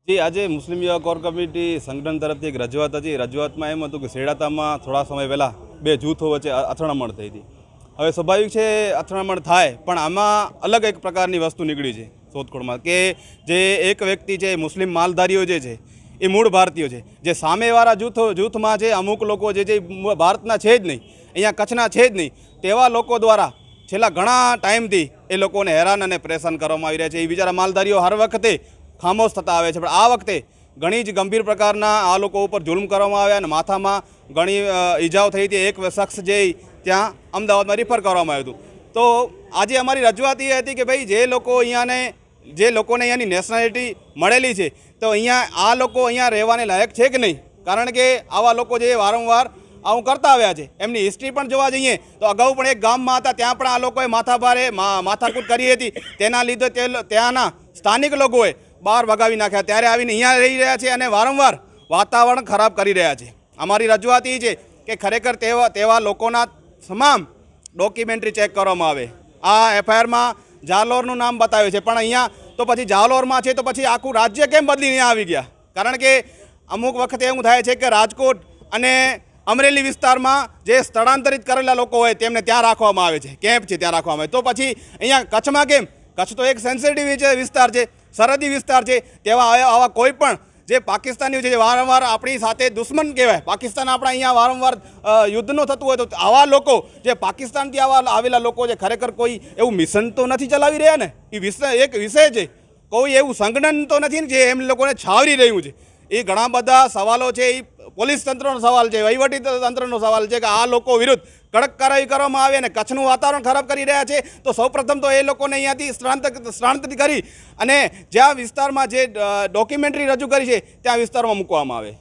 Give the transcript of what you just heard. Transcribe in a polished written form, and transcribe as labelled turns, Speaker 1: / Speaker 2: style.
Speaker 1: જી આજે મુસ્લિમ યુવા core committee સંગઠન તરફથી એક રજૂઆત હતી। રજૂઆતમાં એમ હતું કે સેડાતામાં થોડા સમય પહેલાં બે જૂથો વચ્ચે અથડામણ થઈ હતી। હવે સ્વાભાવિક છે અથડામણ થાય, પણ આમાં અલગ એક પ્રકારની વસ્તુ નીકળી છે શોધખોળમાં કે જે એક વ્યક્તિ છે મુસ્લિમ માલધારીઓ જે છે એ મૂળ ભારતીયો છે, જે સામેવાળા જૂથમાં છે અમુક લોકો જે ભારતના છે જ નહીં, અહીંયા કચ્છના છે જ નહીં, તેવા લોકો દ્વારા છેલ્લા ઘણા ટાઈમથી એ લોકોને હેરાન અને પરેશાન કરવામાં આવી રહ્યા છે। એ બિચારા માલધારીઓ હર વખતે ખામોશ થતા આવે છે, પણ આ વખતે ઘણી જ ગંભીર પ્રકારના આ લોકો ઉપર જુલ્મ કરવામાં આવ્યા અને માથામાં ઘણી ઈજાઓ થઈ હતી। એક શખ્સ જે ત્યાં અમદાવાદમાં રિફર કરવામાં આવ્યું હતું। તો આજે અમારી રજૂઆત એ હતી કે ભાઈ જે લોકોને અહીંયાની નેશનાલિટી મળેલી છે, તો અહીંયા આ લોકો અહીંયા રહેવાને લાયક છે કે નહીં? કારણ કે આવા લોકો જે વારંવાર આવું કરતા આવ્યા છે, એમની હિસ્ટ્રી પણ જોવા જઈએ તો અગાઉ પણ એક ગામમાં હતા, ત્યાં પણ આ લોકોએ માથાકૂટ કરી હતી। તેના લીધે ત્યાંના સ્થાનિક લોકોએ બહાર ભગાવી નાખ્યા, ત્યારે આવીને અહીંયા રહી રહ્યા છે અને વારંવાર વાતાવરણ ખરાબ કરી રહ્યા છે। અમારી રજૂઆત એ છે કે ખરેખર તેવા લોકોના તમામ ડોક્યુમેન્ટરી ચેક કરવામાં આવે। આ એફઆઈઆરમાં જાલોરનું નામ બતાવ્યું છે, પણ અહીંયા તો પછી જાલોરમાં છે તો પછી આખું રાજ્ય કેમ બદલીને આવી ગયા? કારણ કે અમુક વખતે એવું થાય છે કે રાજકોટ અને અમરેલી વિસ્તારમાં જે સ્થળાંતરિત કરેલા લોકો હોય તેમને ત્યાં રાખવામાં આવે છે, કેમ્પ છે ત્યાં રાખવામાં આવે, તો પછી અહીંયા કચ્છમાં કેમ? કચ્છ તો એક સેન્સિટિવ વિસ્તાર છે, સરહદી વિસ્તાર છે, તેવા આવા કોઈ પણ જે પાકિસ્તાનીઓ છે જે વારંવાર આપણી સાથે દુશ્મન કહેવાય, પાકિસ્તાન આપણા અહીંયા વારંવાર યુદ્ધનું થતું હોય, તો આવા લોકો જે પાકિસ્તાનથી આવેલા લોકો છે ખરેખર કોઈ એવું મિશન તો નથી ચલાવી રહ્યા ને? એ એક વિષય છે, કોઈ એવું સંગઠન તો નથી ને જે એમ લોકોને છાવરી રહ્યું છે? એ ઘણા બધા સવાલો છે, એ પોલીસ તંત્રનો સવાલ છે, વહીવટી તંત્રનો સવાલ છે કે આ લોકો વિરુદ્ધ કડક કાર્યવાહી કરવામાં આવે અને કચ્છનું વાતાવરણ ખરાબ કરી રહ્યા છે। તો સૌપ્રથમ તો એ લોકોને અહીંયાથી સ્થળાંતરિત કરી અને જ્યાં વિસ્તારમાં જે ડોક્યુમેન્ટરી રજૂ કરી છે ત્યાં વિસ્તારમાં મૂકવામાં આવે।